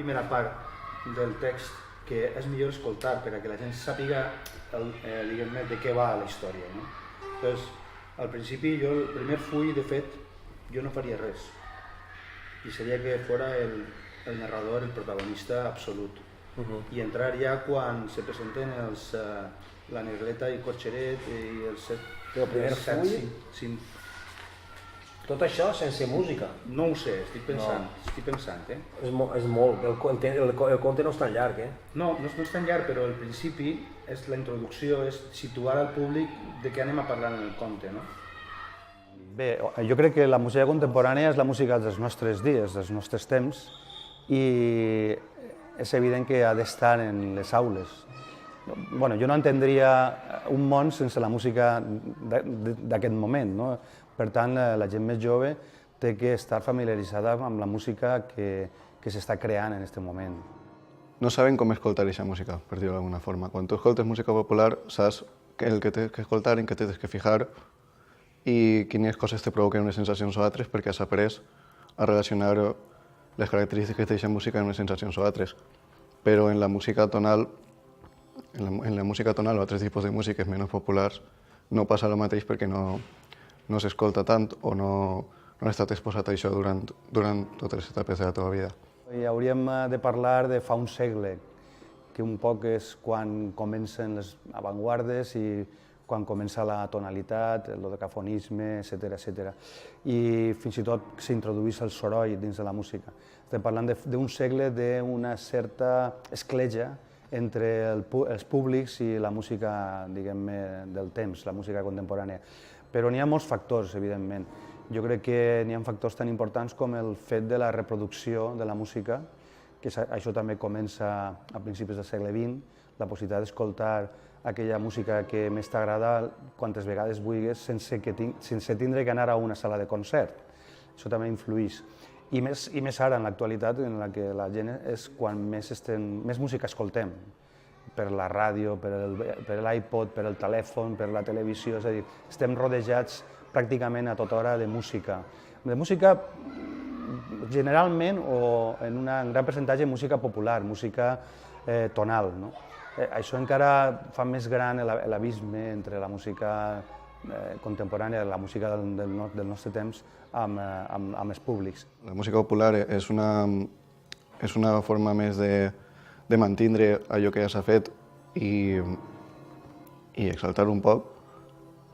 primera part del text que és millor escoltar perquè la gent sàpiga diguem-ne de què va la història, no? Entonces, al principi jo el primer full, de fet, jo no faria res i seria que fora el narrador, el protagonista absolut i entrar ja quan se presenten la Negreta i Cotxeret i el set... El primer full? Tot això sense música? No ho sé, estic pensant, És molt, el conte no és tan llarg, No, no és tan llarg, però el principi, la introducció, és situar al públic de què anem a parlar en el conte, no? Bé, jo crec que la música contemporània és la música dels nostres dies, dels nostres temps, i és evident que ha d'estar en les aules. Bueno, jo no entendria un món sense la música d'aquest moment, no? Per tant, la gent més jove té que estar familiaritzada amb la música que s'està creant en aquest moment. No saben com escoltar aquesta música, per dir-ho d'alguna forma. Quan tu escoltes música popular, saps el que tens que escoltar, en què tens que fijar i quines coses te provoquen unes sensacions o altres perquè has après a relacionar les característiques d'aquesta música amb unes sensacions o altres. Però en la música tonal, o altres tipus de músiques menys populars, no passa el mateix perquè no s'escolta tant o no has estat exposat a això durant totes les etapes de la teva vida. I hauríem de parlar de fa un segle, que un poc és quan comencen les avantguardes i quan comença la tonalitat, el dodecafonisme, etc. I fins i tot s'introdueix el soroll dins de la música. Estem parlant d'un segle d'una certa escletxa entre els públics i la música, diguem-ne, del temps, la música contemporània. Però n'hi ha molts factors, evidentment. Jo crec que n'hi ha factors tan importants com el fet de la reproducció de la música, que això també comença a principis del segle XX, la possibilitat d'escoltar aquella música que més t'agrada quantes vegades vulguis sense tindre que anar a una sala de concert. Això també influeix. I més ara, en l'actualitat, en la que la gent és quan més música escoltem, per la ràdio, per l'iPod, per el telèfon, per la televisió, és a dir, estem rodejats pràcticament a tota hora de música. De música, generalment, o en un gran percentatge, música popular, música tonal. Això encara fa més gran l'abisme entre la música contemporània, la música del nostre temps, amb els públics. La música popular és una forma més de mantindre allò que ja s'ha fet i exaltar un poc.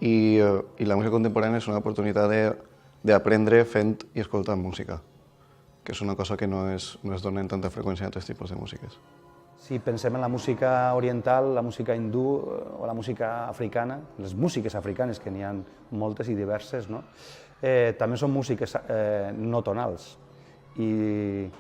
I la música contemporània és una oportunitat d'aprendre fent i escoltant música, que és una cosa que no es dona en tanta freqüència en altres tipus de músiques. Si pensem en la música oriental, la música hindú o la música africana, les músiques africanes, que n'hi ha moltes i diverses, també són músiques no tonals i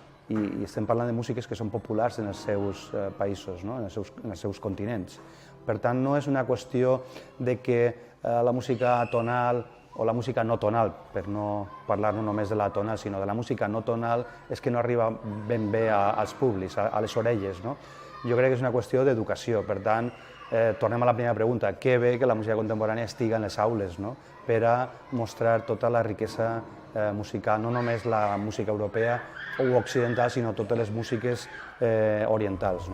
estem parlant de músiques que són populars en els seus països, en els seus continents. Per tant, no és una qüestió de que la música tonal o la música no tonal, per no parlar no només de la tonal, sinó de la música no tonal, és que no arriba ben bé als públics, a les orelles. Jo crec que és una qüestió d'educació. Per tant, tornem a la primera pregunta. Que bé que la música contemporània estigui en les aules per a mostrar tota la riquesa musical, no només la música europea o occidental, sinó totes les músiques orientals.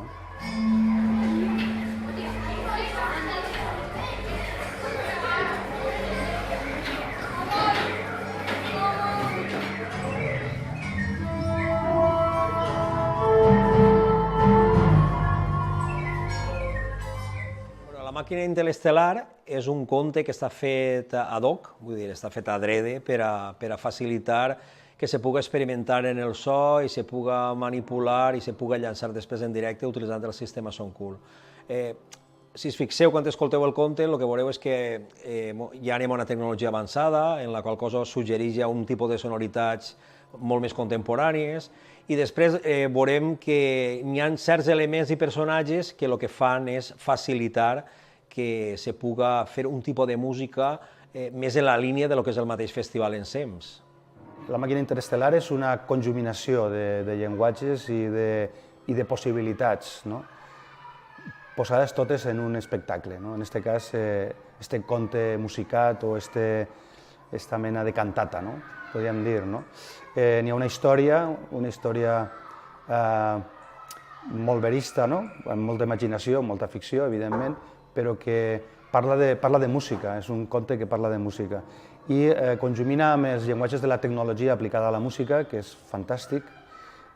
La màquina interestel·lar és un conte que està fet ad hoc, vull dir, està fet adrede per a facilitar que se puga experimentar en el so i se puga manipular i se puga llançar després en directe utilitzant el sistema Soundcool. Si us fixeu, quan escolteu el conte, el que veureu és que ja anem a una tecnologia avançada, en la qual cosa suggereix ja un tipus de sonoritats molt més contemporànies, i després veurem que hi ha certs elements i personatges que el que fan és facilitar que se puga fer un tipus de música més en la línia del que és el mateix festival en SEMS. La màquina interestel·lar és una conjuminació de llenguatges i de possibilitats, posades totes en un espectacle. En aquest cas, este conte musicat o esta mena de cantata, podríem dir. N'hi ha una història molt verista, no? Amb molta imaginació, molta ficció, evidentment, però que parla de música, és un conte que parla de música. I conjumina amb els llenguatges de la tecnologia aplicada a la música, que és fantàstic,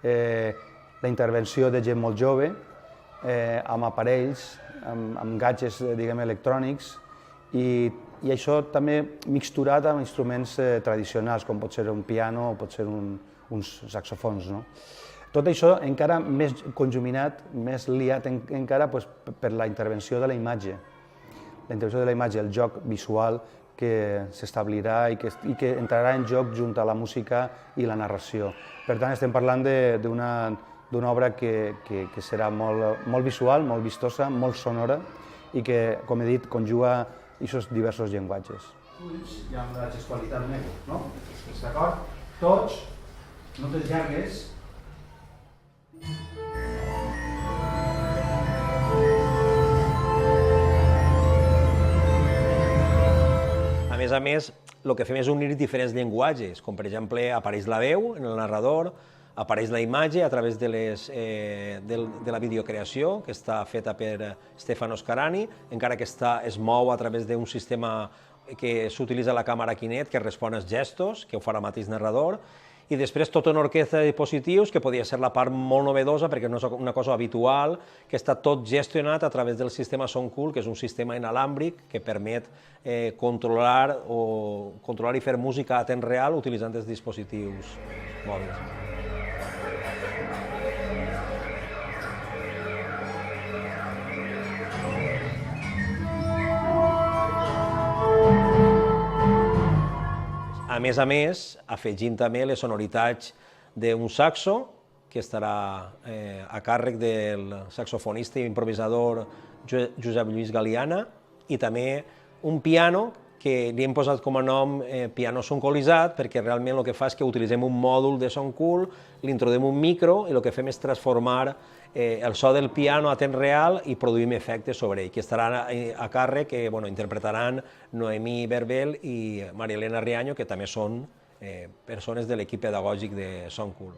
la intervenció de gent molt jove, amb aparells, amb gadgets, diguem, electrònics, i això també mixturat amb instruments tradicionals, com pot ser un piano o pot ser uns saxofons, no? Tot això encara més conjuminat, més liat encara per la intervenció de la imatge. La intervenció de la imatge, el joc visual que s'establirà i que entrarà en joc junt a la música i la narració. Per tant, estem parlant d'una obra que serà molt visual, molt vistosa, molt sonora i que, com he dit, conjuga aquests diversos llenguatges. Ulls i amb la gestualitat meva, no? D'acord? Tots, notes llargues. A més, el que fem és unir diferents llenguatges, com per exemple apareix la veu en el narrador, apareix la imatge a través de la videocreació, que està feta per Stefano Scarani, encara que es mou a través d'un sistema que s'utilitza la càmera Kinect, que respon als gestos, que ho farà el mateix narrador, i després tota una orquestra de dispositius, que podia ser la part molt novedosa, perquè no és una cosa habitual, que està tot gestionat a través del sistema Soundcool, que és un sistema inalàmbric que permet controlar i fer música a temps real utilitzant els dispositius mòbils. A més, afegint també les sonoritats d'un saxo, que estarà a càrrec del saxofonista i improvisador Josep Lluís Galiana, i també un piano que li hem posat com a nom piano soncolitzat, perquè realment el que fa és que utilitzem un mòdul de Soundcool, li introduïm un micro i el que fem és transformar el so del piano a temps real i produïm efectes sobre ell, que estarà a càrrec, que interpretaran Noemí Berbel i Maria Elena Riaño, que també són persones de l'equip pedagògic de Soundcool.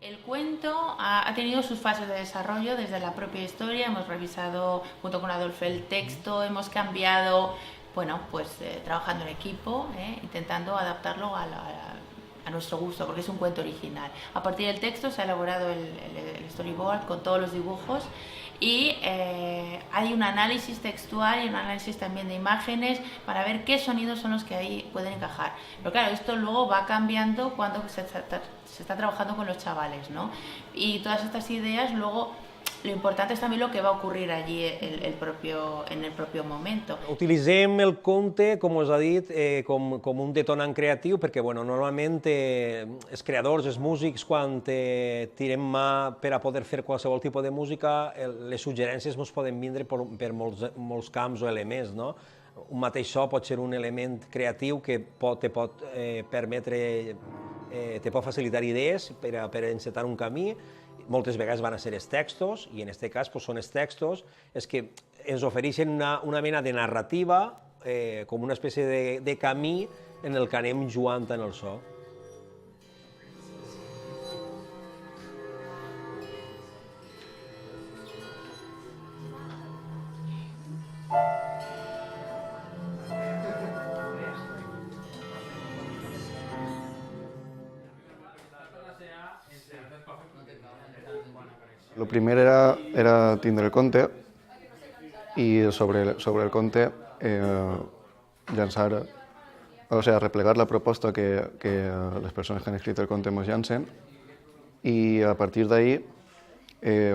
El cuento ha tenido sus fases de desarrollo desde la propia historia, hemos revisado junto con Adolfo el texto, hemos cambiado, trabajando en equipo, intentando adaptarlo a nuestro gusto, porque es un cuento original. A partir del texto se ha elaborado el storyboard con todos los dibujos y hay un análisis textual y un análisis también de imágenes para ver qué sonidos son los que ahí pueden encajar. Pero claro, esto luego va cambiando cuando se está trabajando con los chavales, ¿no? Y todas estas ideas luego, lo importante es también lo que va a ocurrir allí en el propio momento. Utilitzem el conte, com us ha dit, com un detonant creatiu, perquè normalment els creadors, els músics, quan tirem mà per a poder fer qualsevol tipus de música, les suggerències ens poden vindre per molts camps o elements, no? Un mateix so pot ser un element creatiu que te pot permetre, te pot facilitar idees per a encetar un camí. Moltes vegades van a ser els textos, i en aquest cas són els textos que ens ofereixen una mena de narrativa, com una espècie de camí en el que anem jugant en el so. Lo primer era tindre el conte i sobre el conte llançar, o sigui, replegar la proposta que les persones que han escrit el conte ens llancen i a partir d'ahí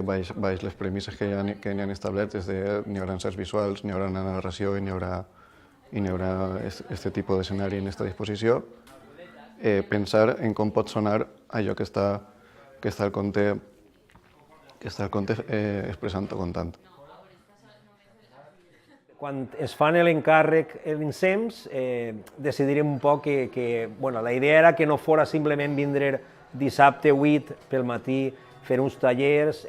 baix les premisses que n'hi han establertes n'hi haurà encerts visuals, n'hi haurà una narració i n'hi haurà aquest tipus d'escenari en aquesta disposició, pensar en com pot sonar allò que està el conte expressant o contant. Quan es fan l'encàrrec l'INSEMS, decidirem un poc que la idea era que no fos simplement vindre dissabte 8 pel matí fer uns tallers,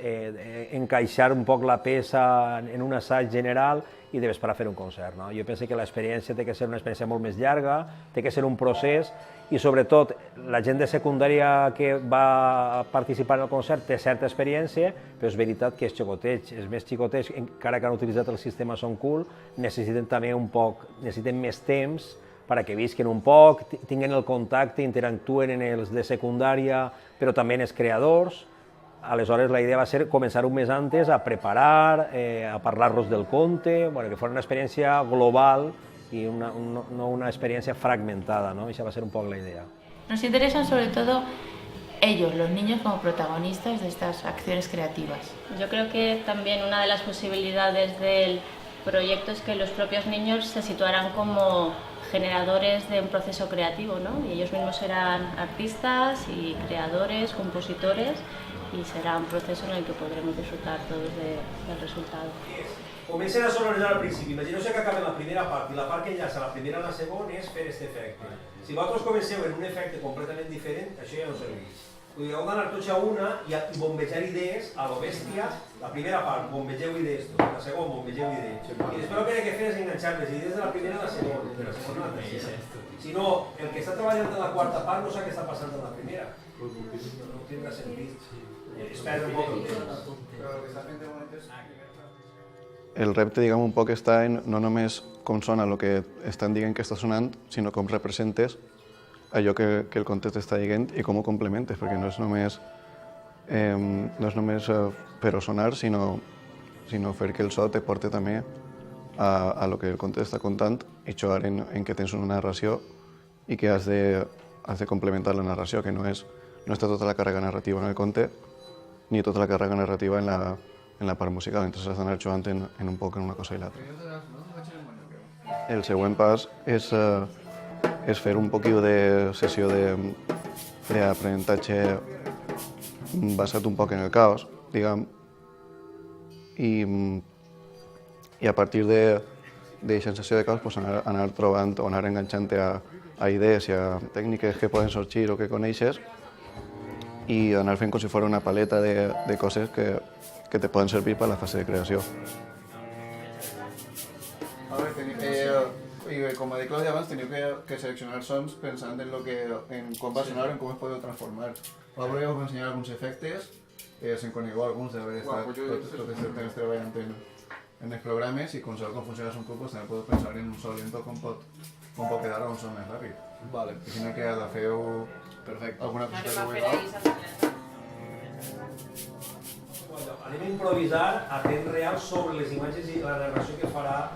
encaixar un poc la peça en un assaig general i de vespre fer un concert. No? Jo penso que l'experiència té que ser una experiència molt més llarga, té que ser un procés i sobretot la gent de secundària que va participar en el concert té certa experiència, però és veritat que els xicotets, els més xicotets, encara que han utilitzat el sistema Som Cool, necessiten també un poc, necessiten més temps perquè visquen un poc, tinguin el contacte, interactuen en els de secundària, però també en els creadors. Aleshores, la idea va ser començar un mes antes a preparar, a parlar-los del conte, bueno, que fos una experiència global y no una experiencia fragmentada, ¿no? Esa va a ser un poco la idea. Nos interesan sobre todo ellos, los niños, como protagonistas de estas acciones creativas. Yo creo que también una de las posibilidades del proyecto es que los propios niños se situaran como generadores de un proceso creativo, ¿no? Y ellos mismos serán artistas y creadores, compositores, y será un proceso en el que podremos disfrutar todos del resultado. Comencen a sonorizar al principi, imagineu-se que acaben la primera part i la part que enllaça la primera a la segona és fer aquest efecte. Si vosaltres comenceu en un efecte completament diferent, això ja no serveix. Vull dir, heu d'anar tots a una i bombejar idees a lo bèstia, la primera part, bombegeu idees tot, la segona, bombegeu idees. I després el que he de fer és enganxar les idees de la primera a la segona, de la segona a la tercera. Si no, el que està treballant en la quarta part no sap què està passant en la primera. No tindrà sentit. Es perd un poc el temps. El repte, diguem, un poc està en no només com sona el que estan dient que està sonant, sinó com representes allò que el conte t'està dient i com ho complementes, perquè no és només per sonar, sinó fer que el so te porti també a lo que el conte està contant i jugar en que tens una narració i que has de complementar la narració, que no està tota la càrrega narrativa en el conte ni tota la càrrega narrativa en la part musical, entonces has d'anar jugant en un poc en una cosa i l'altra. El següent pas és fer un poquillo de sessió d'aprenentatge basat un poc en el caos, diguem, i a partir d'aquesta sensació de caos pues, anar trobant o anar enganxant a idees i a tècniques que poden sorgir o que coneixes i anar fent com si fos una paleta de coses que te poden servir per a la fase de creació. A veure, com ha dit Claudia abans, teniu que seleccionar sons pensant en com va sonar o en com es podeu transformar. Pablo ja us va ensenyar alguns efectes, se'n conegueu alguns d'haver estat tots els temps treballant en els programes i com sabeu com funciona un cop, també podeu pensar en un so lento com pot quedar a un so més ràpid. Vale. I si no que ara feu alguna cosa que vulgueu. Anem a improvisar a temps real sobre les imatges i la narració que farà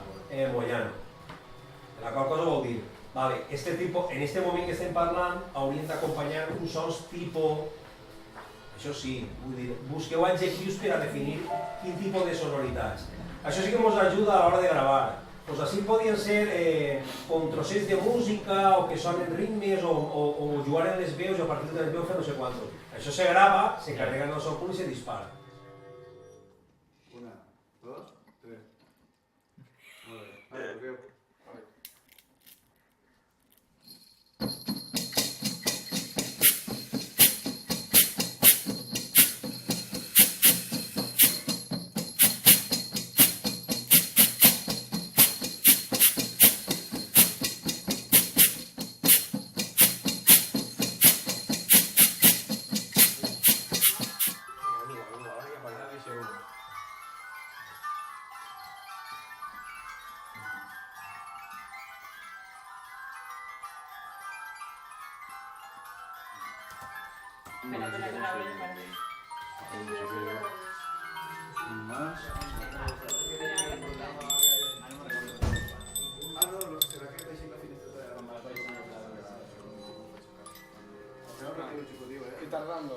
Moyano. La qual cosa vol dir, vale, en este moment que estem parlant hauríem d'acompanyar uns sons tipus, això sí, vull dir, busqueu adjectius per a definir quin tipus de sonoritats. Això sí que ens ajuda a l'hora de gravar. Pues així podien ser com trossets de música o que sonen ritmes o jugar en les veus i a partir de les veus fer no sé quantos. Això se grava, se carrega en el Som Cool i se dispara. 1, 2, 3. Molt bé. Retardando.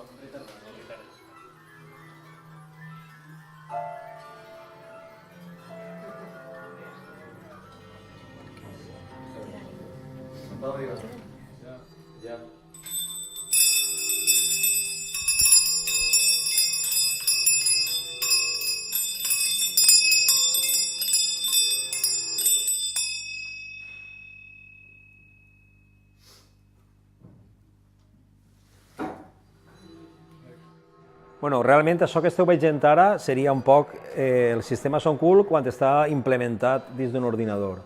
Ya. Bueno, realment això que esteu veient ara seria un poc el sistema Soundcool quan està implementat dins d'un ordinador.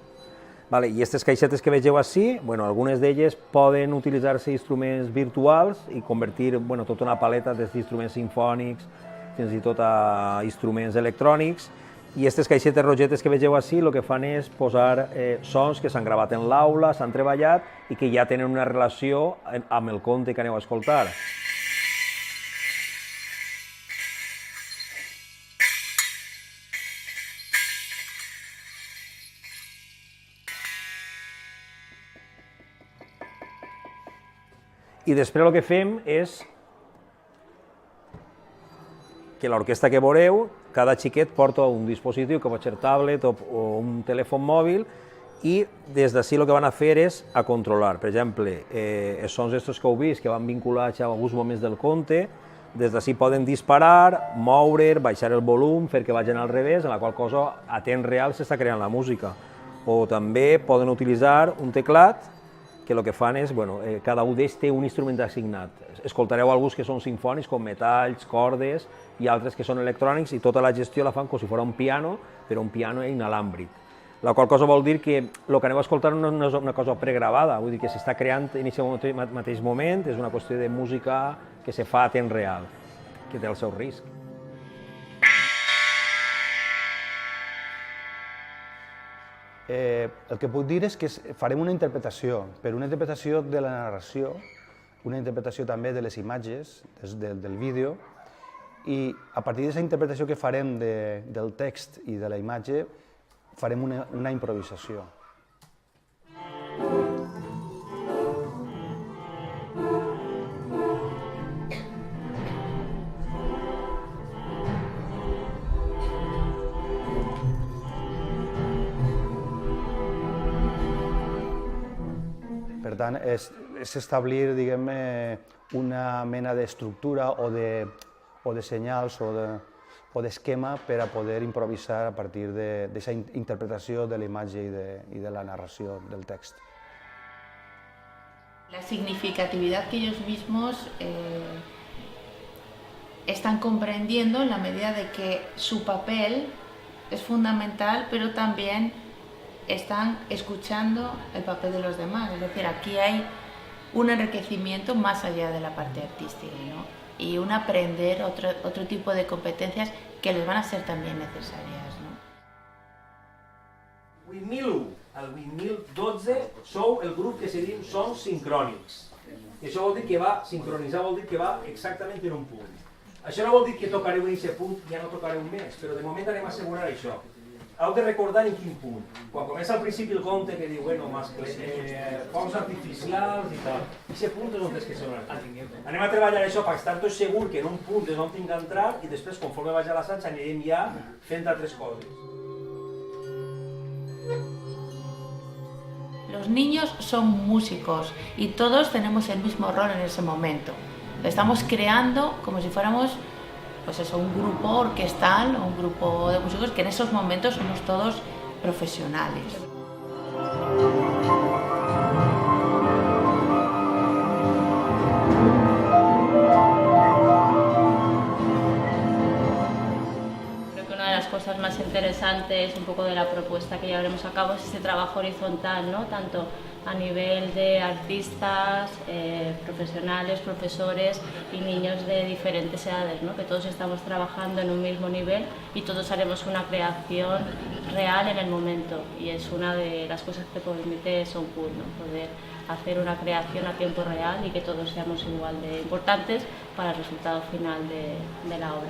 Vale, i aquestes caixetes que vegeu així, bueno, algunes d'elles poden utilitzar-se instruments virtuals i convertir tota una paleta d'instruments sinfònics, fins i tot a instruments electrònics, i aquestes caixetes rogetes que vegeu així el que fan és posar sons que s'han gravat en l'aula, s'han treballat i que ja tenen una relació amb el conte que aneu a escoltar. I després el que fem és que l'orquestra que veureu, cada xiquet porta un dispositiu que pot ser tablet o un telèfon mòbil i des d'ací el que van a fer és a controlar. Per exemple, els sons estos que heu vist, que van vinculats a alguns moments del conte, des d'ací poden disparar, moure, baixar el volum, fer que vagin al revés, en la qual cosa a temps real s'està creant la música. O també poden utilitzar un teclat que el que fan és, cada un d'ells té un instrument assignat. Escoltareu alguns que són sinfònics, com metalls, cordes, i altres que són electrònics, i tota la gestió la fan com si fos un piano, però un piano inalàmbric. La qual cosa vol dir que el que aneu a escoltar no és una cosa pregravada, vull dir que s'està creant en aquest mateix moment, és una qüestió de música que se fa a temps real, que té el seu risc. El que puc dir és que farem una interpretació, però una interpretació de la narració, una interpretació també de les imatges, del vídeo, i a partir d'aquesta interpretació que farem del text i de la imatge, farem una improvisació. Per tant, és establir, diguem-ne, una mena d'estructura o de senyals o d'esquema per a poder improvisar a partir d'aquesta interpretació de la imatge y de la narració del text. La significatividad que ellos mismos están comprendiendo en la medida de que su papel es fundamental, pero también están escuchando el papel de los demás. Es decir, aquí hay un enriquecimiento más allá de la parte artística, ¿no? Y un aprender otro tipo de competencias que les van a ser también necesarias, ¿no? 8001 al 8012 sou el grup que se diu sons sincrònics. I això vol dir que va sincronitzar, vol dir que va exactament en un punt. Això no vol dir que tocareu en aquest punt i ja no tocareu més, però de moment anem a assegurar això. Heu de recordar en quin punt. Quan comença al principi el conte que diu, focs artificials i tal, aquest punt és on és que sona. Anem a treballar això per estar tots segurs que en un punt és on tinc d'entrar i després, conforme vaig a l'assaig, anirem ja fent altres coses. Los niños son músicos y todos tenemos el mismo rol en ese momento. Estamos creando como si fuéramos un grupo orquestal o un grupo de músicos que en esos momentos somos todos profesionales. Creo que una de las cosas más interesantes un poco de la propuesta que llevaremos a cabo es ese trabajo horizontal, ¿no? Tanto a nivel de artistas, profesionales, profesores y niños de diferentes edades, ¿no? Que todos estamos trabajando en un mismo nivel y todos haremos una creación real en el momento, y es una de las cosas que permite Soundcool, ¿no? Poder hacer una creación a tiempo real y que todos seamos igual de importantes para el resultado final de la obra.